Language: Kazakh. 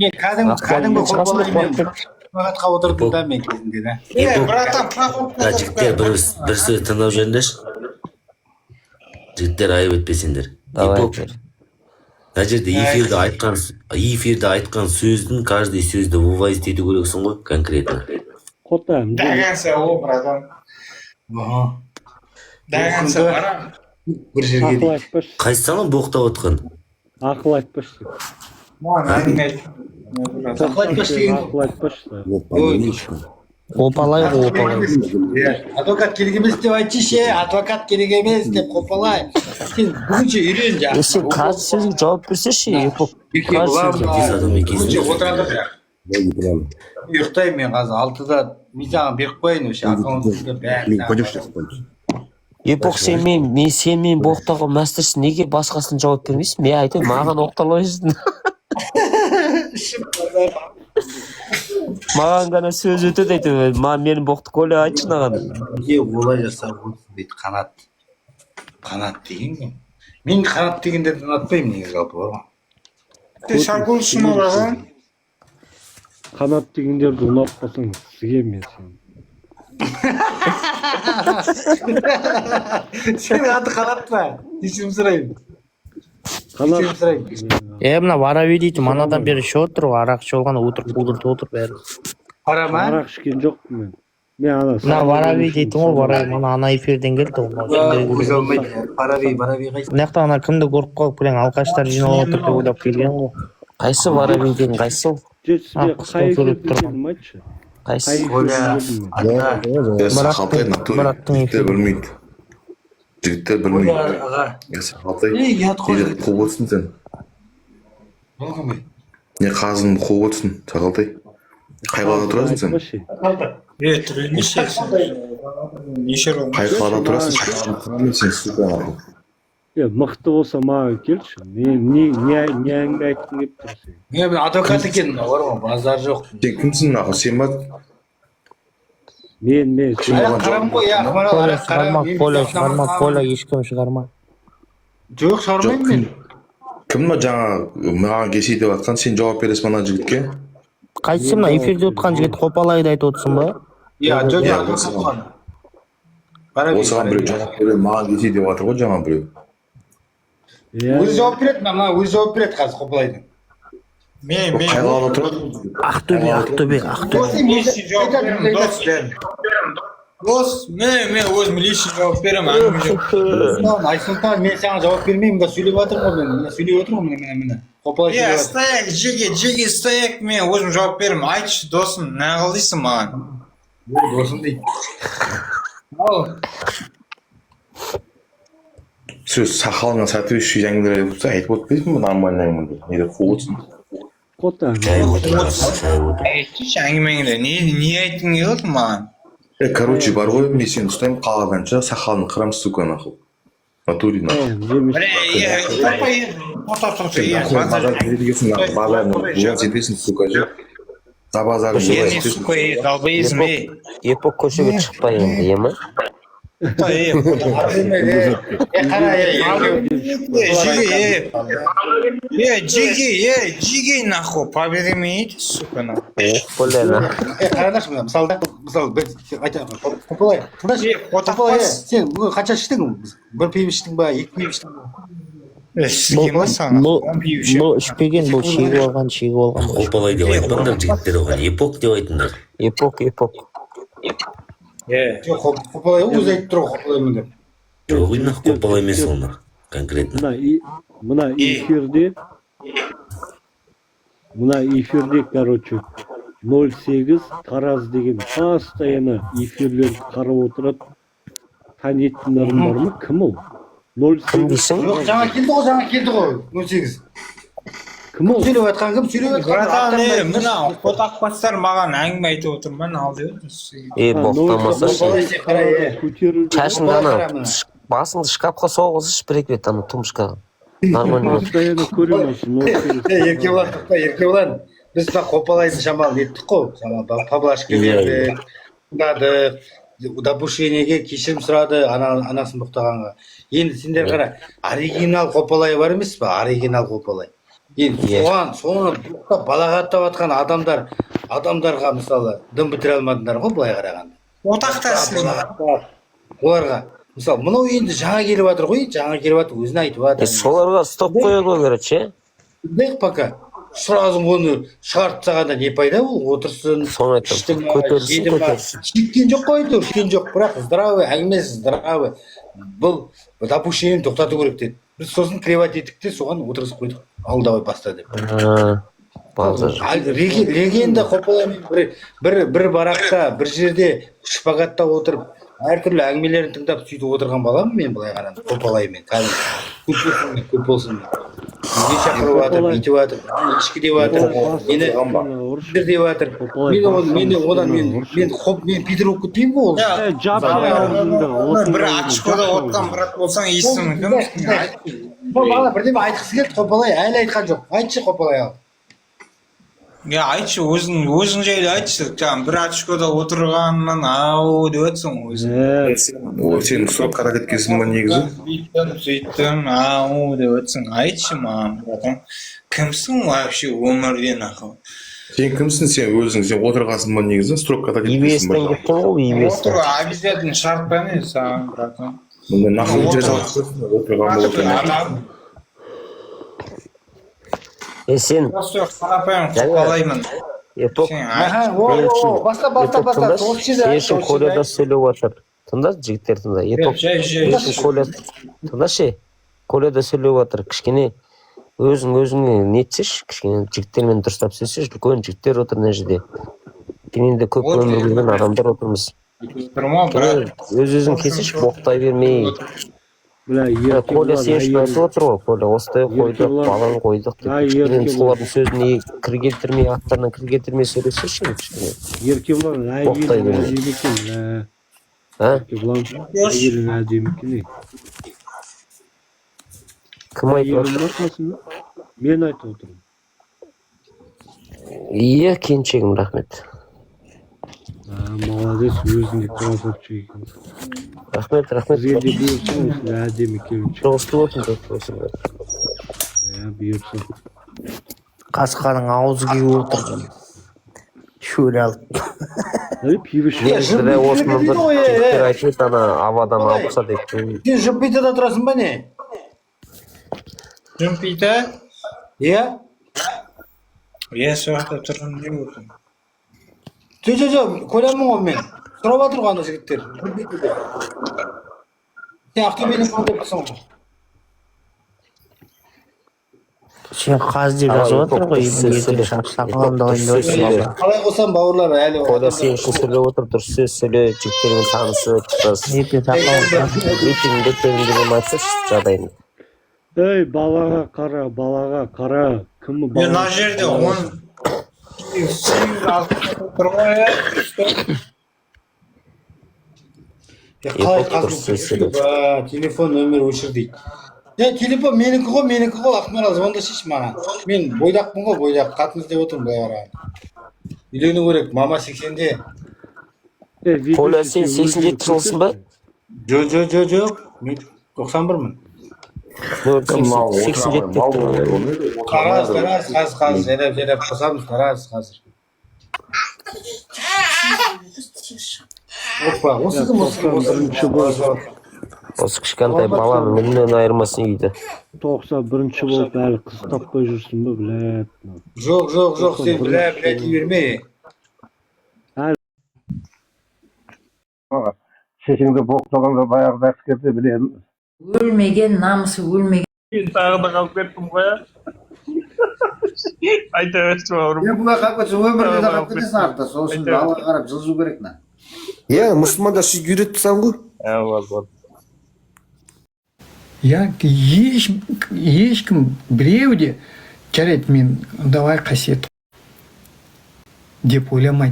Мен кәдімгі қопалаймен сағатқа отырдым да мен кезінде да. Братан, проходка. Жігіттер бір сөз тыңдап жүріңдерші. Жігіттер айып етпесеңдер. Ипок. Мына жерде эфирде айтқан сөздің каждый сөзді вывозить ету керексің ғой, конкретно. Хотам. Дәгәнсә о, братан. Дәгәнсә бара. Бір жерге Ақыл дейін. айтпашы. Қайсысынан боқтап отқан? Ақыл айтпашы. Маған әңгіме айт. Ақыл айтпашы деген Ақыл айтпашы. Опалай ғой, опалай. адвокат керек емес деп айтшы, адвокат керек емес деп қопалай. Сен бүгінше үйрен жа. Сен қазір сөзге жауап берсеші, Ипок. Бүгінше отырады бірақ. Ұйықтаймын мен қазір 6-да. Мен саған беріп қояйын өше. Аккаунтыңды бәрін. Ипок, сен боқтауға мәстірсің, неге басқасын жауап бермейсің? Мен айтайын, маған оқталайсың. Маған ғана сөз өтеді айтып, менің боқты көлі айтшы наған. Неге олай жасап отырсың дейді, қанат. Қанат деген кім? Мен қанат дегендерді ұнатпаймын негізі жалпы бар ма? Ты шагулсың ма, братан? Қанат дегендерді ұнатпасаң, сізге мен сен. Сенің аты қанат па? Кешірім сұрайын. Қанат. Мына Вараби дейді, манадан бері ше отыр, арақ ішіп алған, отырып отыр бәрі. Қара ма? Арақ ішкен жоқпын мен. Мен ана. Мына Вараби дейді ғой, Вараби, мана ана эфирден келді ғой. Көз алмайды. Вараби қайсы? Мына жақта ана кімді көріп қалып, кілең алқаштар жиналып отыр деп ойлап келген ғой. Қайсы Вараби деген қайсы ол? Жетсізбе қай эфирден айтшы. Қайсы? Браттың білмейді. Жігіттер білмейді. Сақалтай, неде қуып отырсың сен? Болған бай. Не қазын қуып отырсың, Сақалтай? Қай қалада тұрасың сен? Түрі неше? Неше рол? Қай қалада тұрасың? Қай сен сука. Мықты болса маған келші. Не әңгіме айтқың келіп тұрсың? Мен адвокат екенмін, бар ма? Базар жоқ. Сен кімсің ақы, сен ба? Мен. Қарам ғой, Поля ешкім шығарма. Жоқ, шығармаймын мен. Кім мына жаңа маған кесей деп атқан, сен жауап бересің мына жігітке? Қайсы мына эфирде отқан жігіт қопалайды айтып отырсың ба? Жоқ. Осыған біреу жауап береді, маған кесей деп атыр ғой жаңа біреу. Өзі жауап береді, өзі жауап береді қазір қопалайды. Мен. Қай қалада тұрады? Ақтөбе. Лишний жауап беремін, дос. Дос, мен өзім лишний жауап беремін. Айсұлтан, мен саған жауап бермеймін, сөйлеп жатырмын ғой мен. Сөйлеп отырмын ғой міне. Қопалай сөйлеп жатыр. Стояк, жеге стояк, мен өзім жауап беремін. Айтшы, досым, не қылдайсың маған? Досым дейді. Сөз сақалыңа соответствующий әңгімелер айтып отырсың ба, нормальный әңгімелер? Неде қуып отырсың? Хотам. Айтшы әңгімеңді, не айтқың келеді маған? Короче, бар ғой, мен сені ұстаймын қаладанша, сақалын қырам, сука, нахуй. Натуре, нахуй. Епок көшеге шықпай енді, ема? Жиги нахуй, побери меня, сука, нахуй. Қарадашы мына, мысалы, қопалай, сен бүгін қанша іштің? Бір пейіп іштің ба, екі пейіп іштің ба? Бұл ішпеген, бұл шегі болған. Қопалай деп айтпаңдар жігіттер оған, епок деп айтыңдар. Епок. Жоқ, қопалай өзі айтып тұр қопалаймын деп. Жоқ, инақ қопалай емес олар, конкретно. Мына эфирде, короче, 08 Тараз деген постоянно эфирлерді қарап отырады. Танитындарым бар ма? Кім ол? 08. Жоқ, жаңа келді ғой, 08. Кім ол? Сөйлеп айтқан кім? Сөйлеп айтқан. Братан, мына қотақпастар маған әңгіме айтып отыр, мен ал деп Боқтамаса көтерілді. шашыңды ана басыңды шкафқа соғызыш бір екі рет ана тумшкаға. Нормально. Постоянно көремін. Еркебұлан, біз мына қопалайды шамалы еттік қой. Поблажка берді, тыңдадық, допущениеге кешірім сұрады анасын боқтағанға. Енді сендер қара, оригинал қопалай бар емес па? Оригинал қопалай. енді соны балағаттап жатқан адамдарға мысалы дым бітіре алмадыңдар ғой былай қарағанда. Отақтасың. Оларға мысалы мынау енді жаңа келіп жатыр ғой, өзін айтып жатыр. Соларға стоп қоя қою керек, ше? Дейік пока. Сразу оны шығарып тастағанда не пайда ол? Отырсын, ішті ма, жеді ма? Шеккен жоқ қой, шеккен жоқ, бірақ здравый, әңгімесі здравый. Бұл допущениені тоқтату керек деді. Біз сосын кривать еттік те соған отырғызып қойдық. Ал давай баста деп. Легенда қопалаймен бір барақта, бір жерде шпагатта отырып, әртүрлі әңгімелерін тыңдап сөйтіп отырған баламын мен былай қарағанда қопалаймен. Көп болсын. Үйге шақырып жатыр, бүйтіп жатыр, ішкі деп жатыр, мені деп жатыр. Мен питер болып кетпеймін ғой ол. Бір очкода отқан брат болсаң естуі мүмкін. Бала бірдеме айтқысы келді, қопалай әлі айтқан жоқ. Айтшы қопалай ал. Айтшы, өзің жайлы айтшы. Бір очкода отырғаннан ау деп өтсің өзің. Сен сұраққа кеткенсің ба негізі? Сөйттім, ау деп өтсің. Айтшы маған, братан. Кімсің вообще өмірден ақыл? Сен кімсің, сен өзің, сен отырғансың ба негізі? Сұраққа кеткенсің ба? ИБС'тен кеттің ғой, ИБС'тен. Отырға обязательно шарт па не саған, братан? Мұнда нақыл жазалып отырған болатын. Сен қарапайым қопалаймын. Сен үшін коледа сөйлеп отыр. Тыңда, жігіттер тыңда. Тыңдашы, коледа сөйлеп отыр. Кішкене өзіңе нетсеш, кішкене жігіттермен дұрыстап сөйлесеш, үлкен жігіттер отыр мына жерде. Кененде көп өмір көрген адамдар отырмыз. Өз-өзің кесеш, боқтай бермей. Коля сен үшін айтып отыр ғой, Коля осылай қойдық, баланы қойдық деп. Мен солардың сөзіне кір келтірмей, аттарынан кір келтірмей сөйлесеші. Еркебұлан әйелің екен. Еркебұлан әйелің әдемі екен. Кім айтып отыр? Мен айтып отырмын. Иә, келіншегім, рахмет. Молодец, өзіңде красавчик екен. Рахмет. Бізге де бұйырсын, осындай әдемі келіншек. Жоғысты болсын. Бұйырсын. Қасқаның аузы кеуіп отыр. Шөл алып. Осыны бір жігіттер айтып, ана авадан алыпса деп. Сен Жымпитада тұрасың ба не? Жымпита? Иә? Иә, соқта тұрғын деп отырмын. Жоқ, көремін ғой мен. Сұрап жатыр ғой ана жігіттер. Сен Ақтөбеден қандай болсың ғой? Сен қаз деп жазып отыр ғой, ертең шапсақалымды ойындайсың. Қалай қосам бауырлар әлі Коля сен үшін сөйлеп отыр, дұрыс сөз сөйле, жігіттермен танысып, митингде төлімдеген айтсаш жағдайын. Ей, балаға қара. Кім бала? Мына жерде 8 тұр ғой, қалай қазір телефон нөмір өшір дейді. Телефон менікі ғой, Ақмарал, звондасайшы маған. Мен бойдақпын ғой, бойдақ. Қатын іздеп отырмын былай қараған. Үйлену керек, мама 80-де. Коля сен 87 жылсың ба? Жоқ, мен 91-мін. 87 Қарас, жайлап қосамыз, қарас қазір. Опа, осы кім? Осы кішкентай баланың міннен айырмасын үйді. 91-ші болып әлі қыз таппай жүрсің ба, біләт. Жоқ, сен біләт берме. Шешеңді боқтағанда баяғыда әскерде білемін. Өлмеген, намысы өлмеген. Тағы да қалып кеттім ғой, айта өтсім ауырым. Мен бұға қалып кетсің, өмірде де қалып кетесің артта. Сол үшін алға қарап жылжу керек на. Иә, мұсылмандар сөз үйретпісің ғой. Ешкім біреу де жарайды мен давай қасиет деп ойламайды.